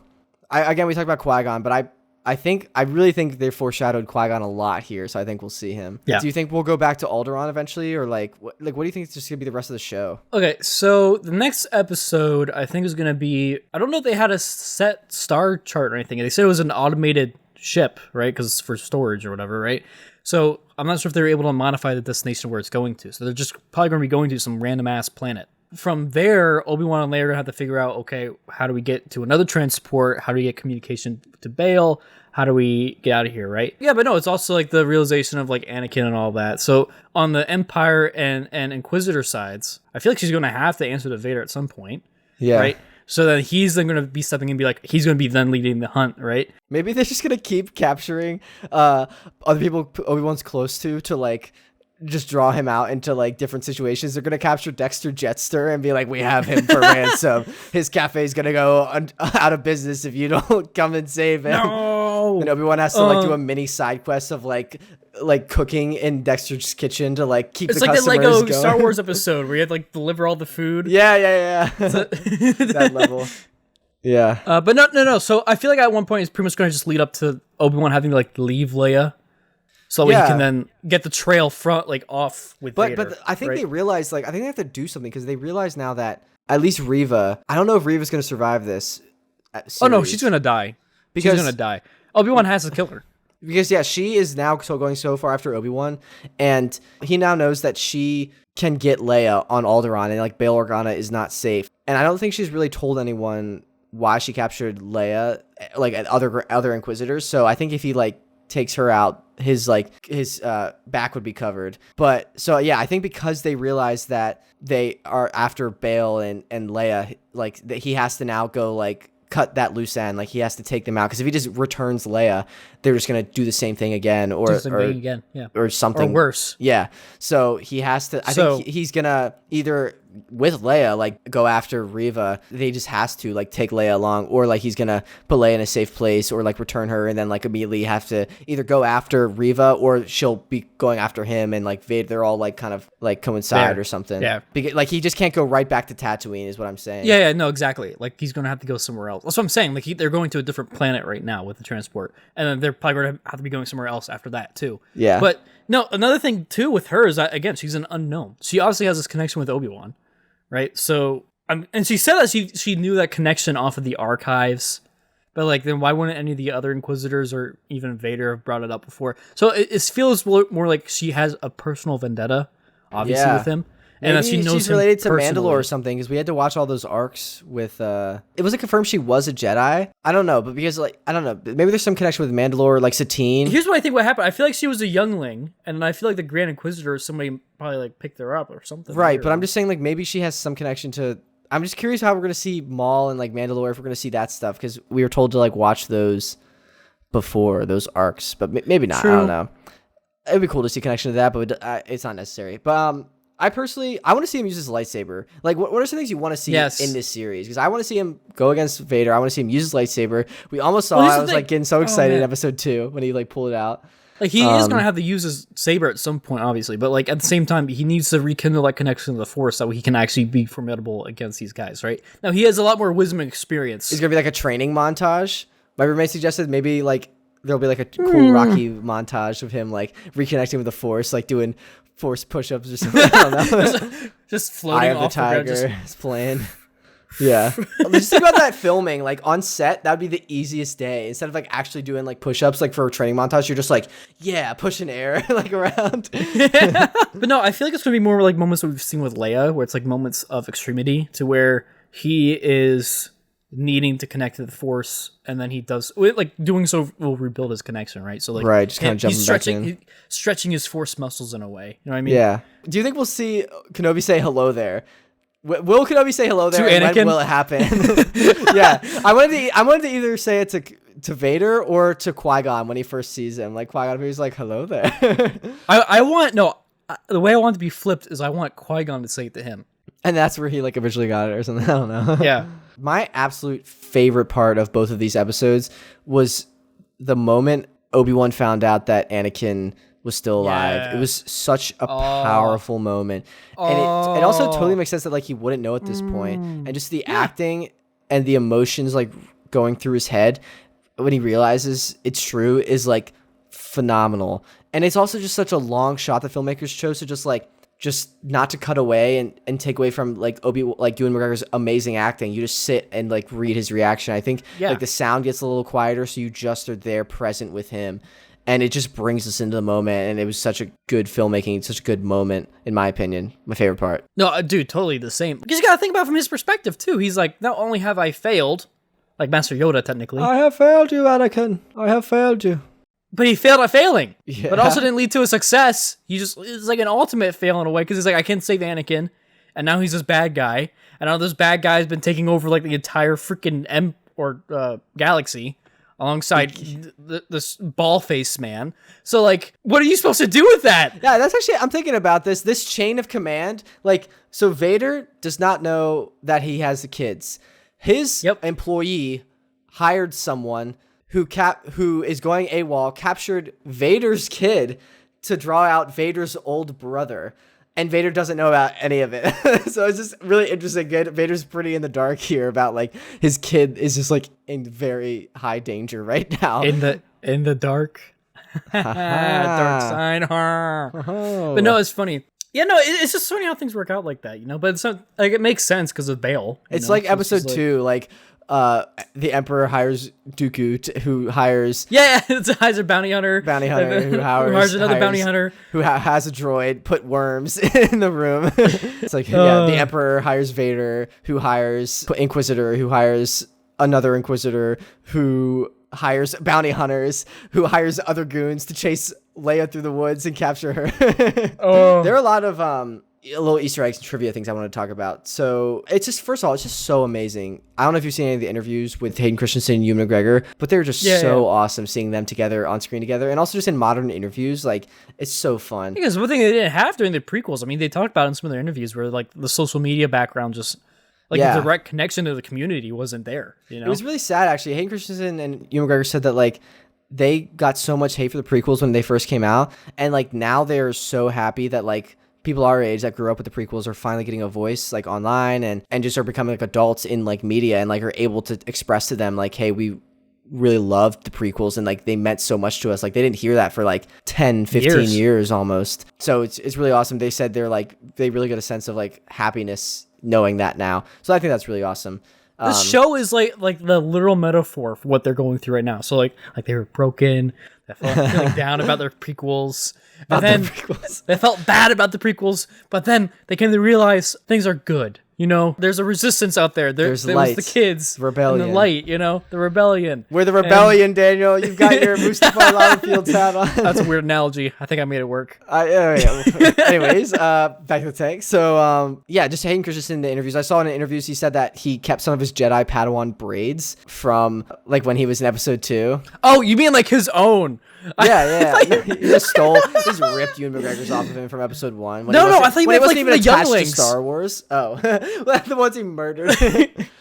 We talked about Qui-Gon, but I really think they foreshadowed Qui-Gon a lot here, so I think we'll see him. Yeah. Do you think we'll go back to Alderaan eventually, or what do you think is just gonna be the rest of the show? Okay, so the next episode I think is gonna be, I don't know if they had a set star chart or anything. They said it was an automated ship, right? Because it's for storage or whatever, right? So I'm not sure if they were able to modify the destination where it's going to. So they're just probably going to be going to some random ass planet. From there, Obi-Wan and Leia are going to have to figure out, okay, how do we get to another transport? How do we get communication to Bail? How do we get out of here, right? Yeah, but no, it's also like the realization of like Anakin and all that. So on the Empire and Inquisitor sides, I feel like she's going to have to answer to Vader at some point. Yeah. Right? So then he's then going to be stepping in and be like, he's going to be then leading the hunt, right? Maybe they're just going to keep capturing other people Obi-Wan's close to like just draw him out into like different situations. They're going to capture Dexter Jetster and be like, we have him for ransom. His cafe is going to go out of business if you don't come and save him. No! And Obi-Wan has to like do a mini side quest of like cooking in Dexter's kitchen to like keep the customers going. It's like the Lego Star Wars episode where you have to like deliver all the food. Yeah. That level. Yeah. But no. So I feel like at one point it's pretty much going to just lead up to Obi-Wan having to like leave Leia, so he can then get the trail off with Vader. But I think they realize I think they have to do something, because they realize now that at least Reva. I don't know if Reva's going to survive this. Oh no, she's going to die. She's going to die. Obi-Wan has to kill her. Because she is now going so far after Obi-Wan, and he now knows that she can get Leia on Alderaan, and like Bail Organa is not safe. And I don't think she's really told anyone why she captured Leia, like other Inquisitors. So I think if he like takes her out, his back would be covered. But so yeah, I think because they realize that they are after Bail and Leia, like that he has to now go like cut that loose end. Like he has to take them out, because if he just returns Leia, they're just gonna do the same thing again, or something or worse. Yeah. So he has to. I think he's gonna either with Leia like go after Reva. They just has to like take Leia along, or like he's gonna put Leia in a safe place, or like return her, and then like immediately have to either go after Reva, or she'll be going after him, and like Vader. They're all like kind of like coincide or something. Yeah. Because, like he just can't go right back to Tatooine, is what I'm saying. Yeah. No, exactly. Like he's gonna have to go somewhere else. That's what I'm saying. Like they're going to a different planet right now with the transport, and then they're probably going to have to be going somewhere else after that too. Yeah. But no, another thing too with her is that again she's an unknown. She obviously has this connection with Obi-Wan, right? So and she said that she knew that connection off of the archives, but like then why wouldn't any of the other Inquisitors or even Vader have brought it up before? So it feels more like she has a personal vendetta, obviously with him. And maybe that she knows she's related to personally. Mandalore or something, because we had to watch all those arcs with it wasn't confirmed she was a Jedi. I don't know, but because like I don't know, maybe there's some connection with Mandalore, like Satine. Here's what I think what happened. I feel like she was a youngling, and I feel like the Grand Inquisitor, somebody probably like picked her up or something. Right, but I'm just saying like maybe she has some connection to. I'm just curious how we're gonna see Maul and like Mandalore, if we're gonna see that stuff, because we were told to like watch those before those arcs, but maybe not. True. I don't know. It'd be cool to see connection to that, but it's not necessary. But I personally, I want to see him use his lightsaber. Like, what are some things you want to see in this series? Because I want to see him go against Vader. I want to see him use his lightsaber. We almost saw. I was like getting so excited in episode 2 when he like pulled it out. Like he is gonna have to use his saber at some point, obviously, but like at the same time, he needs to rekindle that connection to the Force so he can actually be formidable against these guys. Right now, he has a lot more wisdom and experience. It's gonna be like a training montage. My roommate suggested maybe like there'll be like a cool Rocky montage of him like reconnecting with the Force, like doing Force push-ups or something. I don't know. just floating Eye of off the Tiger just... is playing. Yeah. Just think about that filming, like on set, that would be the easiest day. Instead of like actually doing like push-ups, like for a training montage, you're just like, yeah, pushing air like around. Yeah. But no, I feel like it's gonna be more like moments that we've seen with Leia, where it's like moments of extremity to where he is needing to connect to the Force, and then he does like doing so will rebuild his connection, right? So like right, just kind of jumping back in. Stretching his Force muscles in a way. You know what I mean? Yeah. Do you think we'll see Kenobi say hello there? Will Kenobi say hello there? To Anakin? When will it happen? Yeah, I wanted to either say it to Vader or to Qui-Gon when he first sees him. Like Qui-Gon, he's like, "Hello there." The way I want it to be flipped is I want Qui-Gon to say it to him, and that's where he like originally got it or something. I don't know. Yeah, my absolute favorite part of both of these episodes was the moment Obi-Wan found out that Anakin was still alive. Yeah. It was such a powerful moment. And it also totally makes sense that like he wouldn't know at this point. And just the acting and the emotions like going through his head when he realizes it's true is like phenomenal. And it's also just such a long shot the filmmakers chose to just not to cut away and take away from like Ewan McGregor's amazing acting. You just sit and like read his reaction. I think like the sound gets a little quieter, so you just are there present with him. And it just brings us into the moment, and it was such a good filmmaking, such a good moment, in my opinion. My favorite part. No, dude, totally the same. Because you gotta think about it from his perspective, too. He's like, not only have I failed, like Master Yoda, technically. I have failed you, Anakin. I have failed you. But he failed at failing. Yeah. But also didn't lead to a success. It's like an ultimate fail in a way, because he's like, I can't save Anakin, and now he's this bad guy, and now this bad guy's been taking over, like, the entire freaking galaxy. Alongside this ball-faced man. So, like, what are you supposed to do with that? Yeah, that's actually, I'm thinking about this chain of command. Like, so Vader does not know that he has the kids. His employee hired someone who is going AWOL, captured Vader's kid to draw out Vader's old brother. And Vader doesn't know about any of it. So it's just really interesting. Vader's pretty in the dark here about like his kid is just like in very high danger right now. In the dark. Dark side. But no, it's funny. Yeah, no, it's just funny how things work out like that, you know? But it's not like it makes sense because of Bail. It's like episode 2, like the Emperor hires Dooku, who hires hires a bounty hunter who hires another bounty hunter who has a droid put worms in the room. It's like the Emperor hires Vader, who hires Inquisitor, who hires another Inquisitor, who hires bounty hunters, who hires other goons to chase Leia through the woods and capture her. There are a lot of little Easter eggs and trivia things I want to talk about. So it's just, first of all, it's just so amazing. I don't know if you've seen any of the interviews with Hayden Christensen and Ewan McGregor, but they're just awesome seeing them together on screen together. And also just in modern interviews, like it's so fun. Because one thing they didn't have during the prequels, I mean, they talked about in some of their interviews where like the social media background just like the direct connection to the community wasn't there, you know? It was really sad, actually. Hayden Christensen and Ewan McGregor said that like they got so much hate for the prequels when they first came out. And like now they're so happy that like people our age that grew up with the prequels are finally getting a voice like online and just are becoming like adults in like media and like are able to express to them like, hey, we really loved the prequels and like they meant so much to us. Like they didn't hear that for like 10, 15 years almost. So it's really awesome. They said they really get a sense of like happiness knowing that now. So I think that's really awesome. This show is like the literal metaphor for what they're going through right now. So like they were broken, they felt feeling down about their prequels. And then they felt bad about the prequels, but then they came to realize things are good. You know, there's a resistance out there. There was the kids, rebellion, and the light. You know, the rebellion. We're the rebellion, Daniel. You've got your Mustafa Longfield's hat on. That's a weird analogy. I think I made it work. Anyways, back to the tank. So, just Hayden Christensen in the interviews. I saw in the interviews he said that he kept some of his Jedi Padawan braids from like when he was in episode 2. Oh, you mean like his own? clone. Yeah. He just ripped Ewan McGregor's off of him from episode 1. No, I think when he they wasn't like even the attached to younglings. Star Wars. Oh, the ones he murdered.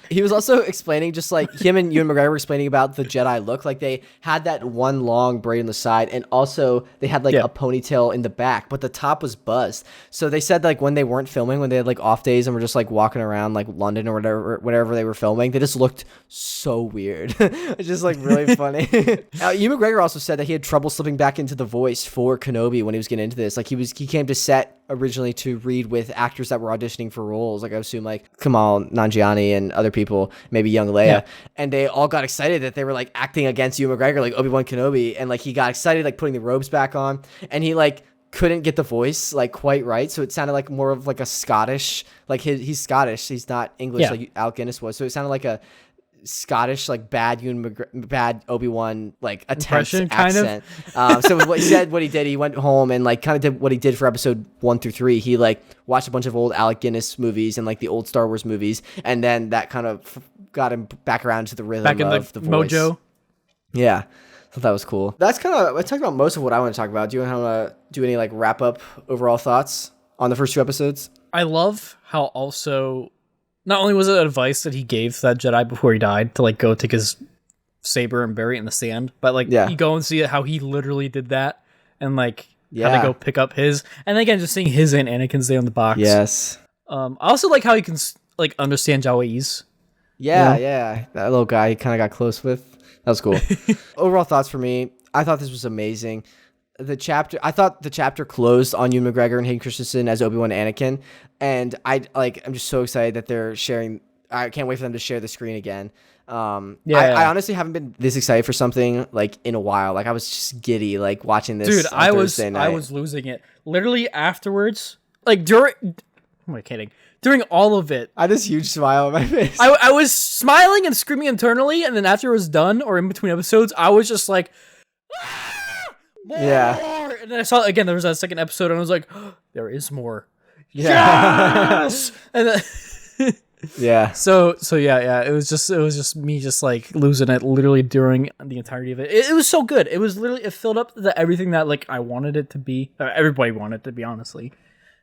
He was also explaining, just like him and Ewan McGregor were explaining about the Jedi look. Like they had that one long braid on the side, and also they had like a ponytail in the back, but the top was buzzed. So they said like when they weren't filming, when they had like off days and were just like walking around like London or whatever they were filming, they just looked so weird. It's just like really funny. Ewan McGregor also said that he had trouble slipping back into the voice for Kenobi when he was getting into this. Like he came to set originally to read with actors that were auditioning for roles, like I assume like Kamal Nanjiani and other people, maybe young Leia, and they all got excited that they were like acting against Ewan McGregor, like Obi-Wan Kenobi, and like he got excited like putting the robes back on, and he like couldn't get the voice like quite right, so it sounded like more of like a Scottish, like he's Scottish, he's not English like Alec Guinness was, so it sounded like a Scottish, like bad Obi-Wan like attempt accent. So what he did, he went home and like kind of did what he did for episode 1 through 3. He like watched a bunch of old Alec Guinness movies and like the old Star Wars movies, and then that kind of got him back around to the rhythm of the voice. Mojo. Yeah, I thought that was cool. That's kind of, I talked about most of what I want to talk about. Do you want to do any like wrap up overall thoughts on the first 2 episodes? I love how also, not only was it advice that he gave to that Jedi before he died to like go take his saber and bury it in the sand, but like you go and see how he literally did that, and like how they go pick up his, and again just seeing his and Anakin's there on the box. Yes. I also like how he can like understand Jawas. Yeah, that little guy he kind of got close with. That was cool. Overall thoughts for me, I thought this was amazing. I thought the chapter closed on Ewan McGregor and Hayden Christensen as Obi-Wan and Anakin, and I'm just so excited that they're sharing. I can't wait for them to share the screen again. I honestly haven't been this excited for something like in a while. Like I was just giddy like watching this. Dude, on Thursday night. I was losing it. Literally afterwards, like during. Am I kidding? During all of it, I had this huge smile on my face. I was smiling and screaming internally, and then after it was done or in between episodes, I was just like. More! Yeah. And then I saw again there was that second episode and I was like, oh, there is more. Yeah. Yes! And then yeah. So yeah, it was just me just like losing it literally during the entirety of it. It was so good. It was literally, it filled up everything that like I wanted it to be. Everybody wanted it to be, honestly.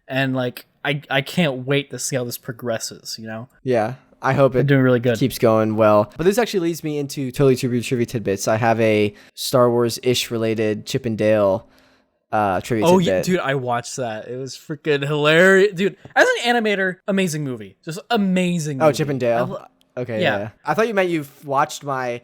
And like I can't wait to see how this progresses, you know? Yeah. I hope it doing really good. Keeps going well. But this actually leads me into totally trivia tidbits. I have a Star Wars-ish related Chip and Dale trivia tidbit. Oh yeah, dude, I watched that. It was freaking hilarious. Dude, as an animator, amazing movie. Just amazing movie. Oh, Chip and Dale? Okay, yeah. I thought you meant you've watched my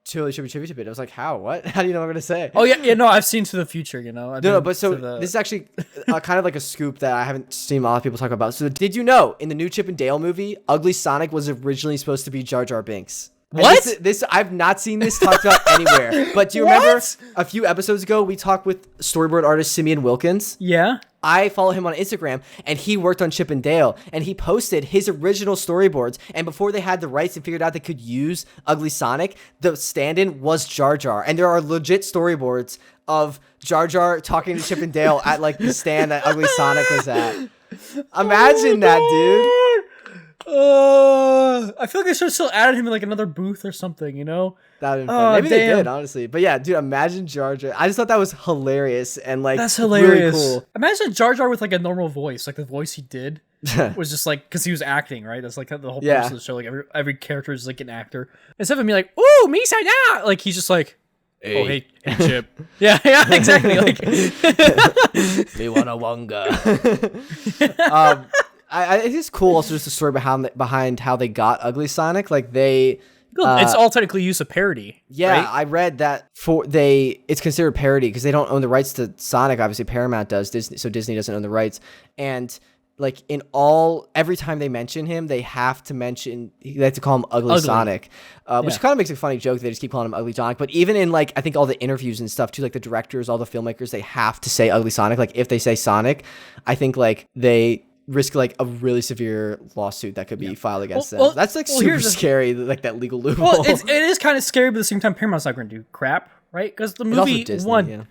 totally trivia tidbit. I was like, how? What? How do you know what I'm going to say? Oh yeah, no, I've seen To the Future, you know? No, but so this is actually kind of like a scoop that I haven't seen a lot of people talk about. So did you know, in the new Chip and Dale movie, Ugly Sonic was originally supposed to be Jar Jar Binks? What? This I've not seen this talked about anywhere. But do you remember a few episodes ago we talked with storyboard artist Simeon Wilkins? Yeah. I follow him on Instagram, and he worked on Chip and Dale, and he posted his original storyboards. And before they had the rights and figured out they could use Ugly Sonic, the stand-in was Jar Jar. And there are legit storyboards of Jar Jar talking to Chip and Dale at like the stand that Ugly Sonic was at. Imagine that, dude. I feel like they should have still added him in like another booth or something, you know? That would be fun. Maybe they did, honestly. But yeah, dude, imagine Jar Jar. I just thought that was hilarious and like that's hilarious. Really cool. Imagine Jar Jar with like a normal voice, like the voice he did was just like because he was acting, right? That's like the whole purpose of the show. Like every character is like an actor. Instead of me like, ooh, me say that, like he's just like, hey. Oh hey Chip. yeah, exactly. Like me wanna wonga. I think it's cool also just the story behind how they got Ugly Sonic. Like they it's all technically use of parody. Yeah, right? I read that it's considered parody because they don't own the rights to Sonic. Obviously, Paramount does. Disney doesn't own the rights. And like every time they mention him, they have to call him Ugly. Sonic, which kind of makes a funny joke. They just keep calling him Ugly Sonic. But even in like I think all the interviews and stuff too, like the directors, all the filmmakers, they have to say Ugly Sonic. Like if they say Sonic, I think like they risk like a really severe lawsuit that could be filed against them. That's like super scary, like that legal loophole. Well, it is kind of scary, but at the same time, Paramount's not going to do crap, right? Because the movie won. Yeah.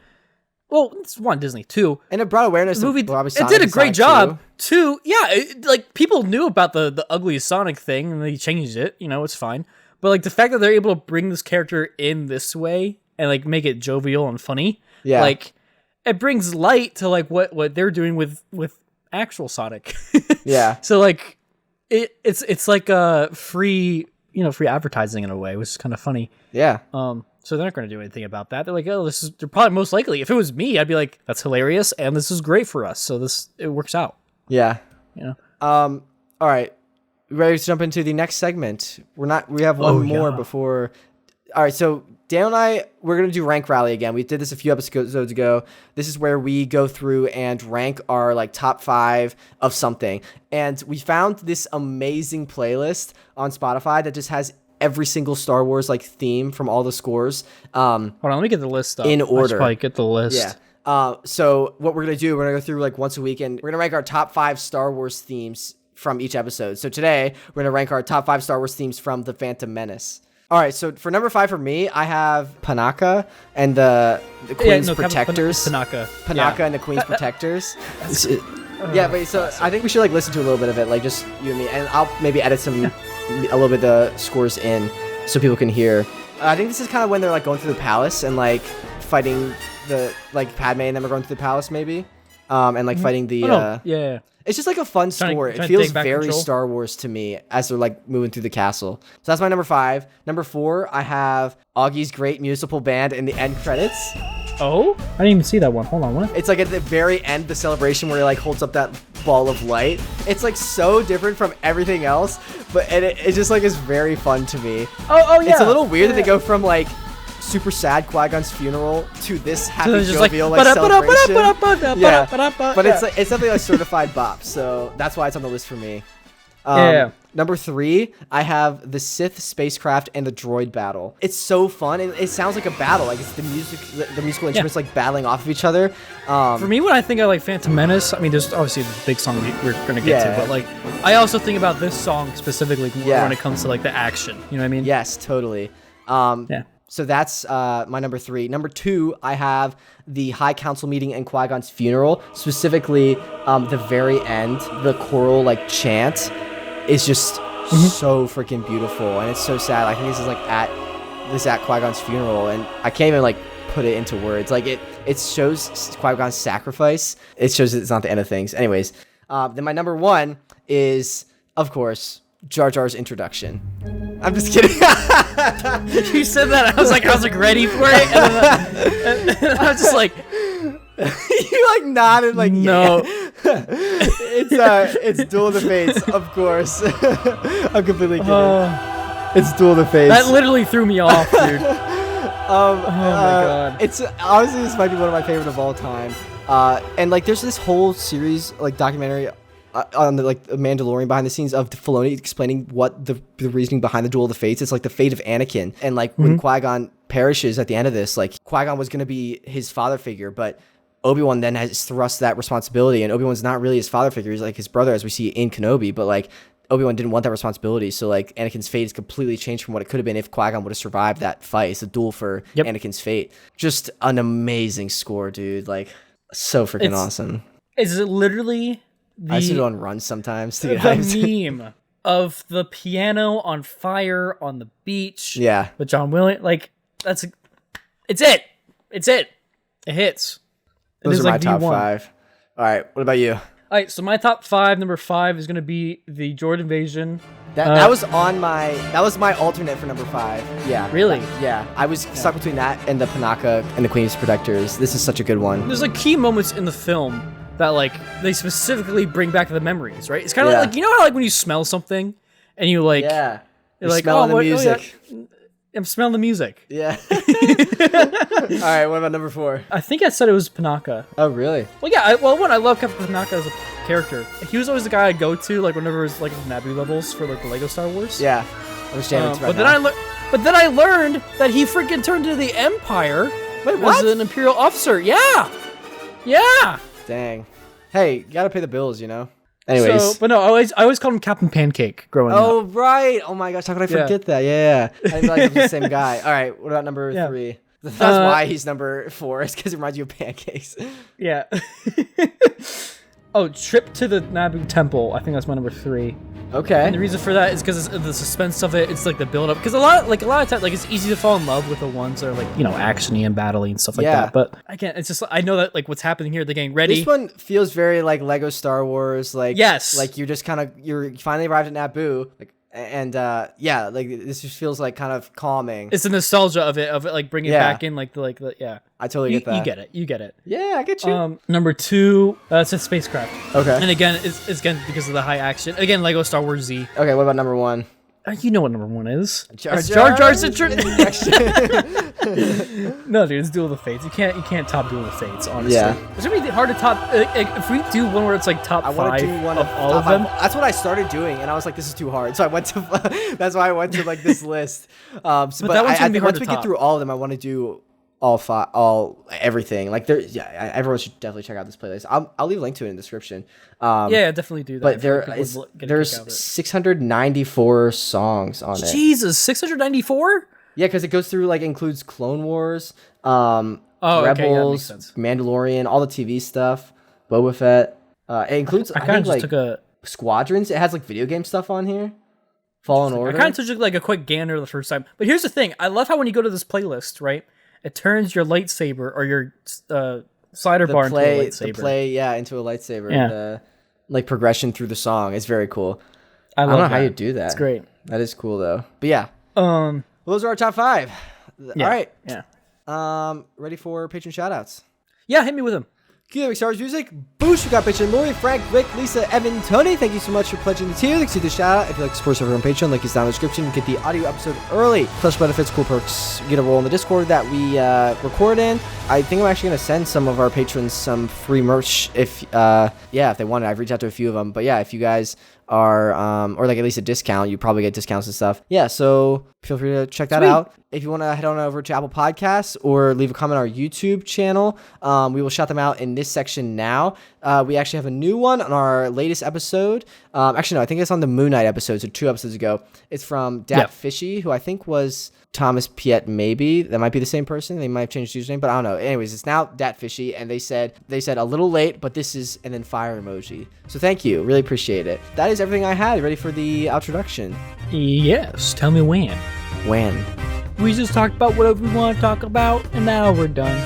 Well, it's one Disney too, and it brought awareness. The movie to it did a great job too. Yeah, like people knew about the ugly Sonic thing, and they changed it. You know, it's fine. But like the fact that they're able to bring this character in this way and like make it jovial and funny. Yeah. Like it brings light to like what they're doing with actual Sonic. Yeah. So like it's like a free advertising in a way, which is kind of funny. Yeah. So they're not going to do anything about that. They're like, oh, they're probably most likely. If it was me, I'd be like, that's hilarious, and this is great for us. So it works out. Yeah. You know. All right. Ready to jump into the next segment? We have one more before. All right. So Dan and we're going to do rank rally again. We did this a few episodes ago. This is where we go through and rank our like top 5 of something. And we found this amazing playlist on Spotify that just has every single Star Wars like theme from all the scores. Hold on, let me get the list up. In order. I should probably get the list. Yeah. So what we're going to do, we're going to go through like once a week and we're going to rank our top 5 Star Wars themes from each episode. So today we're going to rank our top 5 Star Wars themes from The Phantom Menace. All right, so for number 5 for me, I have Panaka and the Queen's Protectors. Panaka and the Queen's Protectors. Yeah, but so I think we should like listen to a little bit of it, like just you and me, and I'll maybe edit a little bit of the scores in so people can hear. I think this is kind of when they're like going through the palace and like fighting the like Padme and them are going through the palace maybe, and like fighting the. Yeah. It's just like a fun score. It feels very control. Star Wars to me as they're like moving through the castle. So that's my number 5. Number 4, I have Augie's Great Municipal Band in the end credits. Oh? I didn't even see that one. Hold on, what? It's like at the very end of the celebration where he like holds up that ball of light. It's like so different from everything else, but it just like is very fun to me. Oh yeah. It's a little weird that they go from like super sad Qui-Gon's funeral to this happy jovial like celebration. Yeah, but it's definitely a certified bop, so that's why it's on the list for me. Number 3, I have the Sith spacecraft and the droid battle. It's so fun. It sounds like a battle. Like it's the musical instruments like battling off of each other. For me, when I think of like Phantom Menace, I mean, there's obviously the big song we're gonna get to, but like I also think about this song specifically when it comes to like the action. You know what I mean? Yes, totally. So that's my number 3. Number 2, I have the High Council meeting and Qui-Gon's funeral. Specifically, the very end, the choral like chant is just so freaking beautiful, and it's so sad. I think this is like at Qui-Gon's funeral, and I can't even like put it into words. Like it shows Qui-Gon's sacrifice. It shows that it's not the end of things. Anyways, then my number 1 is of course Jar Jar's introduction. I'm just kidding. You said that. I was like ready for it. And then I was just like, you like nodded like no. Yeah. It's Duel of the Fates, of course. I'm completely kidding. It's Duel of the Fates. That literally threw me off, dude. Oh my god. It's honestly, this might be one of my favorite of all time. And like there's this whole series like documentary on the like Mandalorian behind the scenes of Filoni explaining what the reasoning behind the Duel of the Fates. It's like the fate of Anakin, and like when Qui-Gon perishes at the end of this, like Qui-Gon was going to be his father figure, but Obi-Wan then has thrust that responsibility, and Obi-Wan's not really his father figure. He's like his brother, as we see in Kenobi, but like Obi-Wan didn't want that responsibility, so like Anakin's fate is completely changed from what it could have been if Qui-Gon would have survived that fight. It's a duel for Anakin's fate. Just an amazing score, dude. Like so freaking awesome. Is it literally I used to do on runs sometimes to get the meme of the piano on fire on the beach? Yeah, with John Williams. Like it's it. It hits. Those are my top 5. All right, what about you? All right, so my top 5, number 5 is going to be the droid invasion. That was my alternate for number 5. Yeah. Really? Yeah. I was stuck between that and the Panaka and the Queen's Protectors. This is such a good one. There's like key moments in the film that like they specifically bring back the memories, right? It's kind of like, you know how like when you smell something and you like you're like smelling the music. I'm smelling the music. Yeah. All right, what about number 4? I think I said it was Panaka. Oh, really? Well, yeah. I love Captain Panaka as a character. He was always the guy I'd go to, like whenever it was like Naboo levels for like the Lego Star Wars. Yeah, understand. But then I learned that he freaking turned into the Empire. Wait, what? As an Imperial officer. Yeah. Dang. Hey, you gotta pay the bills, you know. Anyways, but no, I always called him Captain Pancake growing up. Oh right! Oh my gosh, how could I forget that? Yeah. I feel like I'm the same guy. All right, what about number 3? That's why he's number 4. Is because it reminds you of pancakes. Yeah. Oh, Trip to the Naboo Temple. I think that's my number 3. Okay. And the reason for that is because the suspense of it. It's like the build up. Because a lot of times, like it's easy to fall in love with the ones that are like actiony and battly and stuff like that. But I can't. It's just I know that like what's happening here. They're getting ready. This one feels very like Lego Star Wars. Like yes. Like you're finally arrived at Naboo. Like. And yeah, like this just feels like kind of calming. It's the nostalgia of it like bringing it back in, like the yeah. I totally get that. You get it. Yeah, I get you. Number 2, it's a spacecraft. Okay. And again, it's again because of the high action. Again, Lego Star Wars Z. Okay, what about number 1? You know what number 1 is? Jar Jar's introduction. No, dude, it's Duel of the Fates. You can't top Duel of the Fates, honestly. Yeah. It's gonna be hard to top. If we do one where it's like top 5 of all of them. That's what I started doing, and I was like, this is too hard. So I went to. That's why I went to like this list. But that one's gonna be hard to top. Once we get through all of them, I want to do everything. Like everyone should definitely check out this playlist. I'll leave a link to it in the description. Yeah, definitely do that. But there's 694 songs on it. Jesus, 694? Yeah, because it goes through like includes Clone Wars, Rebels, Mandalorian, all the TV stuff, Boba Fett. It includes I think like Squadrons. It has like video game stuff on here. Fallen Order. I kind of took like a quick gander the first time. But here's the thing. I love how when you go to this playlist, right, it turns your lightsaber or your slider bar into a lightsaber. Into a lightsaber. Yeah. The like progression through the song is very cool. I don't know how you do that. It's great. That is cool though. But yeah. Well, those are our top 5. Yeah, all right. Yeah. Ready for patron shoutouts? Yeah, hit me with them. Kenobi Stars Music, Boosh, we got Patron Lori, Frank, Rick, Lisa, Evan, Tony. Thank you so much for pledging the tier. Thanks to the shout out. If you like to support us over on Patreon, link is down in the description. You get the audio episode early. Special benefits, cool perks. You get a role in the Discord that we record in. I think I'm actually going to send some of our patrons some free merch if they want it. I've reached out to a few of them. But yeah, if you guys are, or like at least a discount, you probably get discounts and stuff. Yeah, so feel free to check that out. If you want to head on over to Apple Podcasts or leave a comment on our YouTube channel, we will shout them out in this section now. We actually have a new one on our latest episode. Actually, no, I think it's on the Moon Knight episode, so 2 episodes ago. It's from Dat Fishy, who I think was Thomas Piet, maybe. That might be the same person. They might have changed his username, but I don't know. Anyways, it's now Dat Fishy, and they said a little late, but this is, and then fire emoji. So thank you. Really appreciate it. That is everything I had. Ready for the introduction? Yes. Tell me when. When? We just talked about whatever we want to talk about, and now we're done.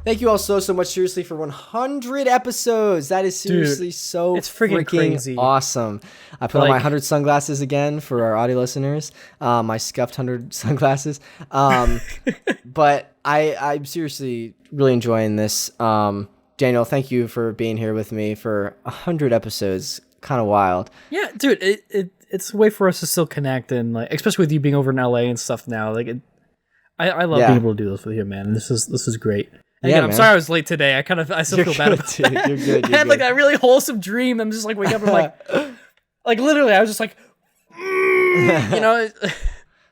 Thank you all so much, seriously, for 100 episodes. That is seriously it's freaking crazy. Awesome. I put on my 100 sunglasses again for our audio listeners. My scuffed 100 sunglasses. But I'm seriously really enjoying this. Daniel, thank you for being here with me for 100 episodes. Kind of wild. Yeah, dude, it's a way for us to still connect, and like, especially with you being over in LA and stuff now. Like, I love being able to do this with you, man. This is great. And again, I'm sorry I was late today. I still feel bad about that. You're good. I had like a really wholesome dream. I'm just like waking up and I'm like literally, I was just like, you know.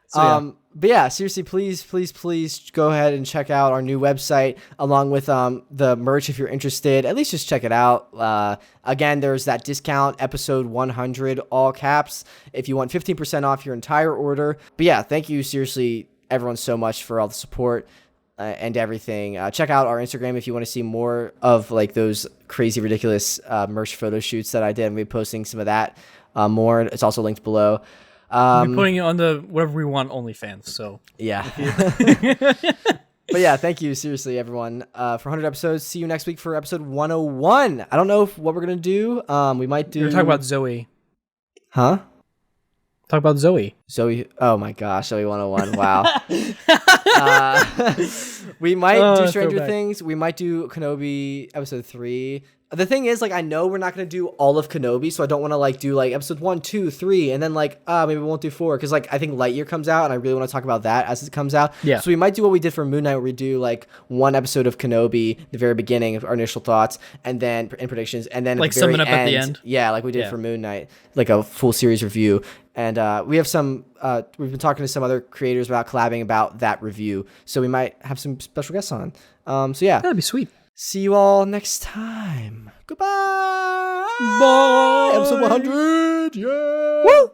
So, yeah. But yeah, seriously, please go ahead and check out our new website along with the merch if you're interested. At least just check it out. Again, there's that discount, episode 100, all caps, if you want 15% off your entire order. But yeah, thank you, seriously, everyone, so much for all the support and everything. Check out our Instagram if you want to see more of like those crazy, ridiculous merch photo shoots that I did. I'm going to be posting some of that more. It's also linked below. We'll be putting it on the whatever we want OnlyFans. So yeah. But yeah, thank you, seriously, everyone, for 100 episodes. See you next week for episode 101. I don't know what we're gonna do. We might do. We're talking about Zoe. Huh? Talk about Zoe. Zoe. Oh my gosh, Zoe 101. Wow. We might do Stranger Things. We might do Kenobi episode 3. The thing is, like, I know we're not going to do all of Kenobi, so I don't want to, like, do, like, episode 1, 2, 3, and then, like, maybe we won't do 4, because, like, I think Lightyear comes out, and I really want to talk about that as it comes out. Yeah. So we might do what we did for Moon Knight, where we do, like, 1 episode of Kenobi, the very beginning, our initial thoughts, and then, in predictions, and then like, at the very sum it up end, at the end? Yeah, like we did for Moon Knight, like a full series review. And we have some, we've been talking to some other creators about collabing about that review, so we might have some special guests on. So yeah. That'd be sweet. See you all next time. Goodbye. Bye. Episode 100. Yeah. Woo.